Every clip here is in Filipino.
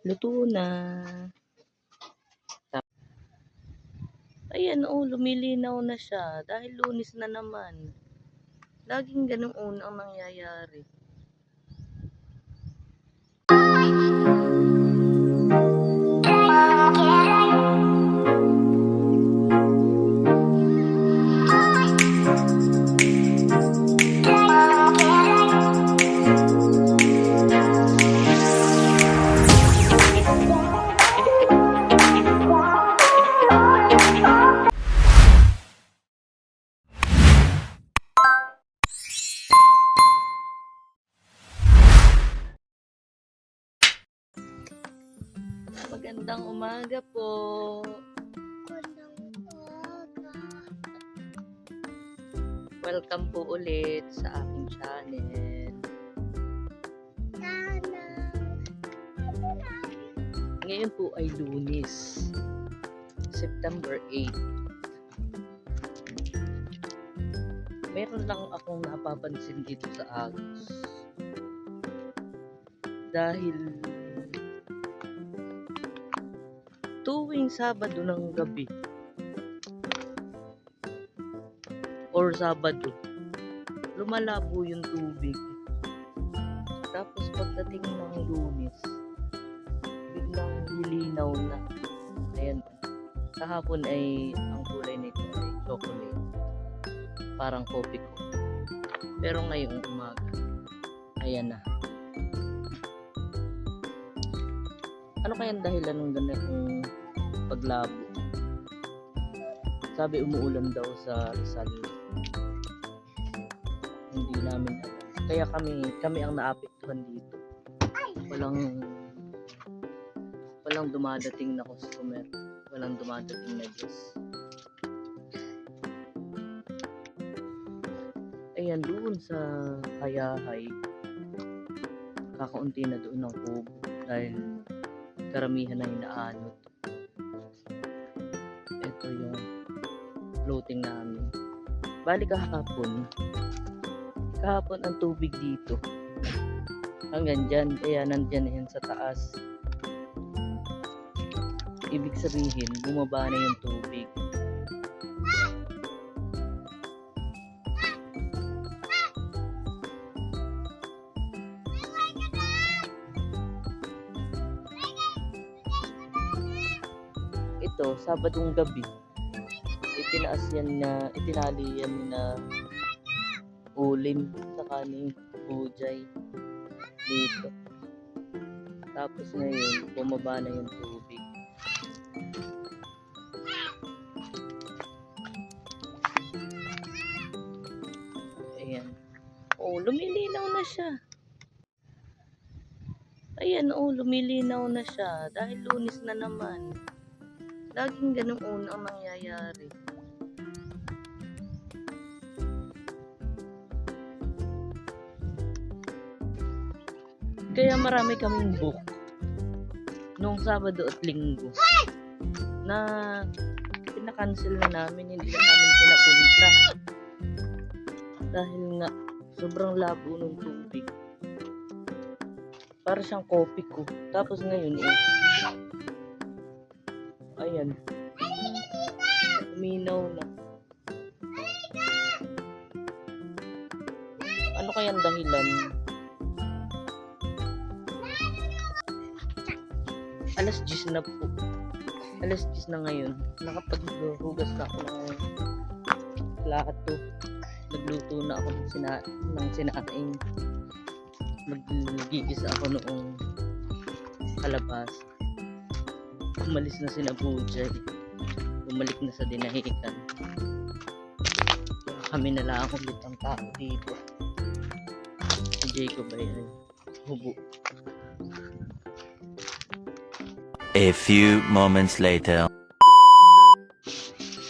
Luto na. Ayan, oh, lumilinaw na siya dahil Lunes na naman. Laging ganoon ang nangyayari. Magandang umaga po. Welcome po ulit sa aking channel. Ngayon po ay Lunes, September 8. Meron lang akong napapansin dito sa Agos. Dahil tuwing Sabado ng gabi or Sabado, lumalabo yung tubig. Tapos pagdating ng Lunes, biglang lilinaw na. Ayan. Kahapon ay ang kulay nito ay chocolate. Parang coffee ko. Pero ngayong umaga, ayan na. Ano kayang dahilan ng ganitong paglabo? Sabi umuulan daw sa Rizal. Hindi namin alam. Kaya kami ang naapektuhan dito. Walang dumadating na customer. Walang dumadating na guest. Ayan, doon sa Hayahay, kakaunti na doon ng kubo dahil karamihan na inaanot. Ito yung floating namin. Bali kahapon ang tubig dito hanggang dyan, kaya nandyan na yan sa taas. Ibig sabihin bumaba na yung tubig. Ito, Sabadong gabi, itinali yan na ulim saka ni Bujay dito. Tapos ngayon, bumaba na yung tubig. Ayan. Oh, lumilinaw na siya. Ayan, oh, lumilinaw na siya dahil Lunes na naman. Laging ganoon ang nangyayari. Kaya marami kaming book noong Sabado at Linggo na pinakancel na namin, hindi na namin pinapunta dahil nga sobrang labo ng tubig. Para siyang coffee ko. Tapos ngayon ayan, uminaw na. Ano kayang dahilan? Alas 10 na po. Alas 10 na ngayon. Nakapaghugas na ako ng plato. Nagluto na ako ng sinaing. Magigisa ako noong kalabas. Umalis na sina Bujay. Bumalik na sa dinahikan. Kami na lang ulit ang tao dito. Si Jacob ay hubo. A few moments later.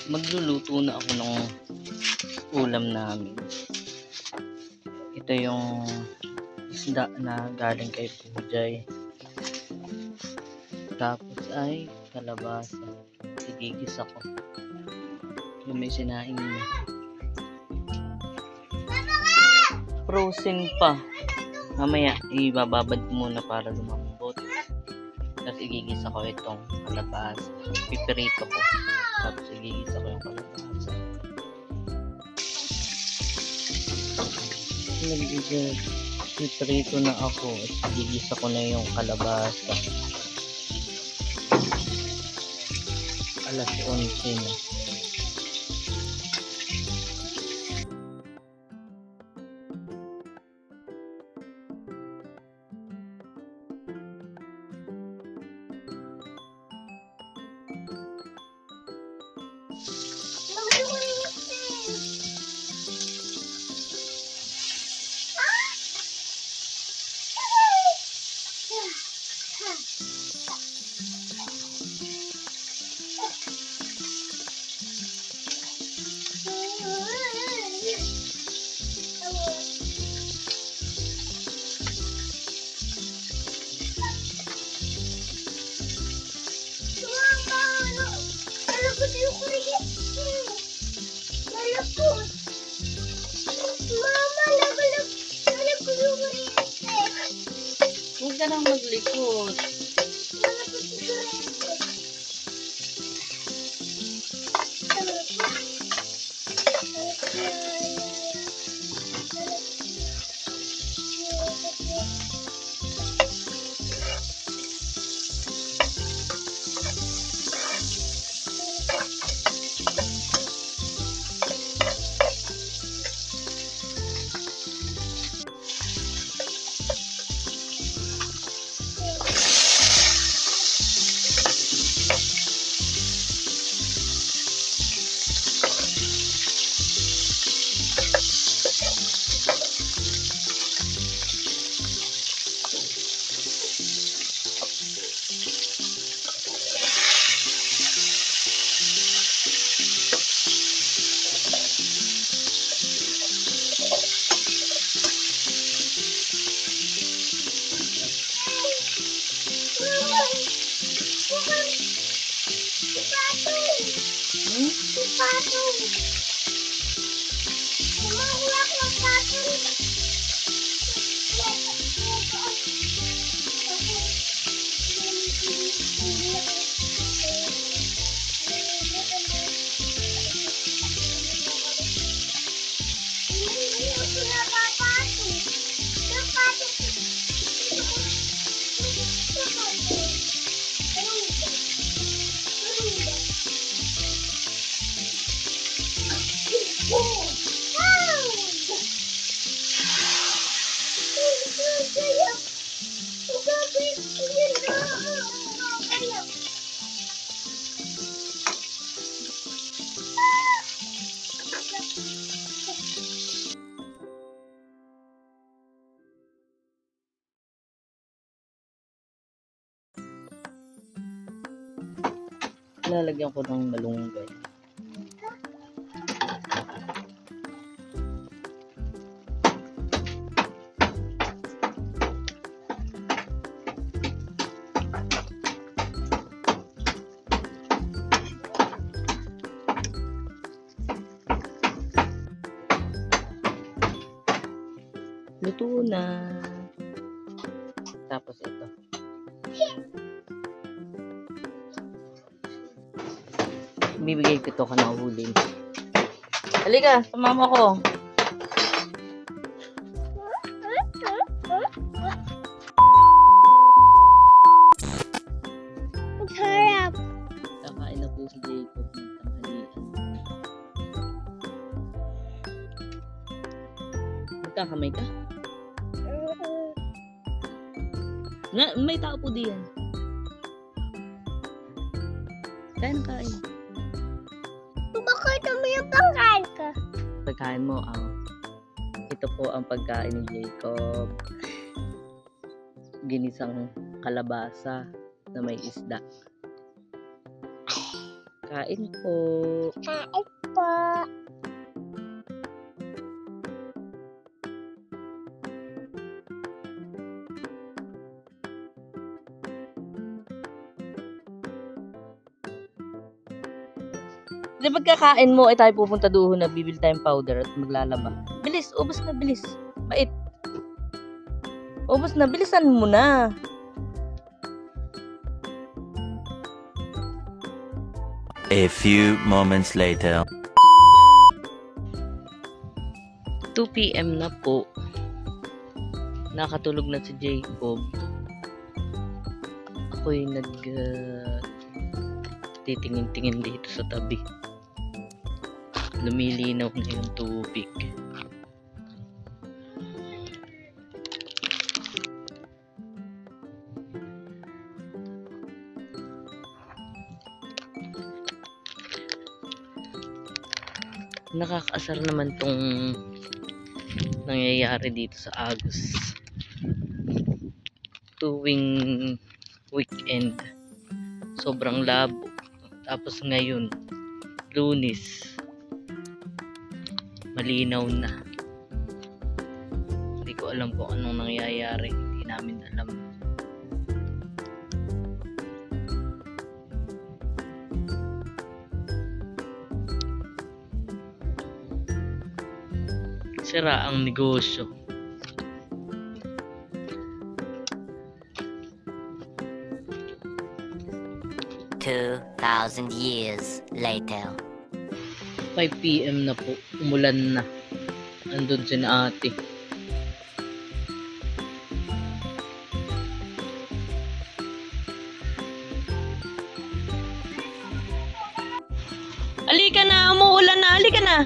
Magluluto na ako ng ulam namin. Ito yung isda na galing kay Bujay. Tapos ay kalabasa. Igigis ako. Yung may sinaing frozen pa. Mamaya ibababad muna para lumambot. Tapos igigisa ko itong kalabasa. Pipirito ko. Tapos igigisa ko yung kalabasa. Pipirito na ako. Igigisa ko na yung kalabasa. Alas 11 na. Huwag ka nang maglikod. Lalagyan ko ng malunggay. Luto na. Tapos ito. Bibigay ko ito ka na uhulin. Halika, sumama ko. Harap. Kakain na po si Jacob ng tanghalian. Magkakamay ka? May tao po diyan. Kain. Bakit naman yung pangkain ka? Pagkain mo, ito po ang pagkain ni Jacob. Ginisang kalabasa na may isda. Kain po. Kain po. Di pagkakain mo, tayo pupunta doon na bibili tayong powder at maglalaba. Bilis, ubos na, bilis. Bait. Ubos na, bilisan mo na. A few moments later. 2 PM na po. Nakatulog na si Jacob. Ako'y titingin-tingin dito sa tabi. Lumilinaw na yung tubig. Nakakaasar naman tong nangyayari dito sa Agus tuwing weekend. Sobrang labo. Tapos ngayon, Lunes, malinaw na. Hindi ko alam kung anong nangyayari. Hindi namin alam. Sira ang negosyo. $2,000 years later. 5 PM na po. Umulan na. Andun si na ate. Halika na! Umuulan na! Halika na!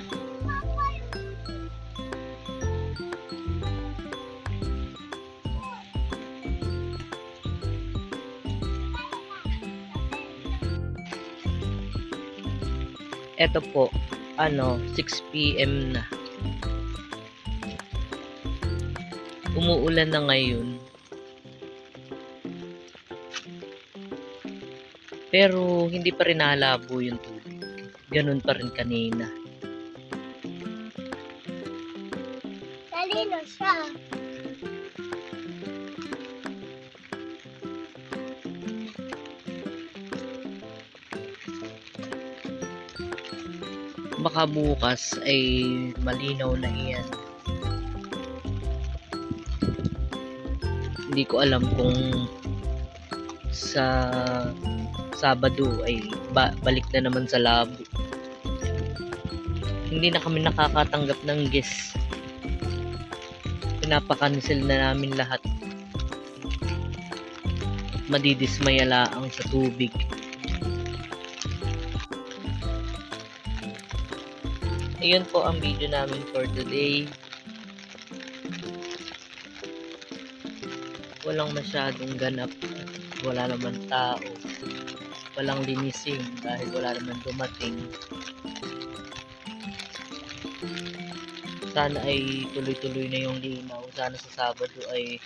Eto po, 6 PM na. Umuulan na ngayon. Pero hindi pa rin nalabo yung tubig. Ganun pa rin kanina. Talino siya. Baka bukas ay malinaw na iyan. Hindi ko alam kung sa Sabado ay balik na naman sa labo. Hindi na kami nakakatanggap ng guest. Pinapakancel na namin lahat. Madidismaya laang sa tubig. Ayun po ang video namin for today. Walang masyadong ganap. Wala naman tao. Walang linising dahil wala naman dumating. Sana ay tuloy-tuloy na yung linaw. Sana sa Sabado ay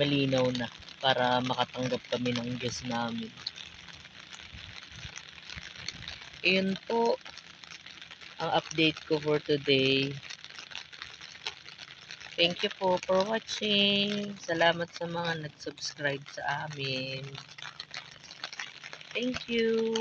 malinaw na para makatanggap kami ng guest namin. Ayun po ang update ko for today. Thank you po for watching. Salamat sa mga nag-subscribe sa amin. Thank you.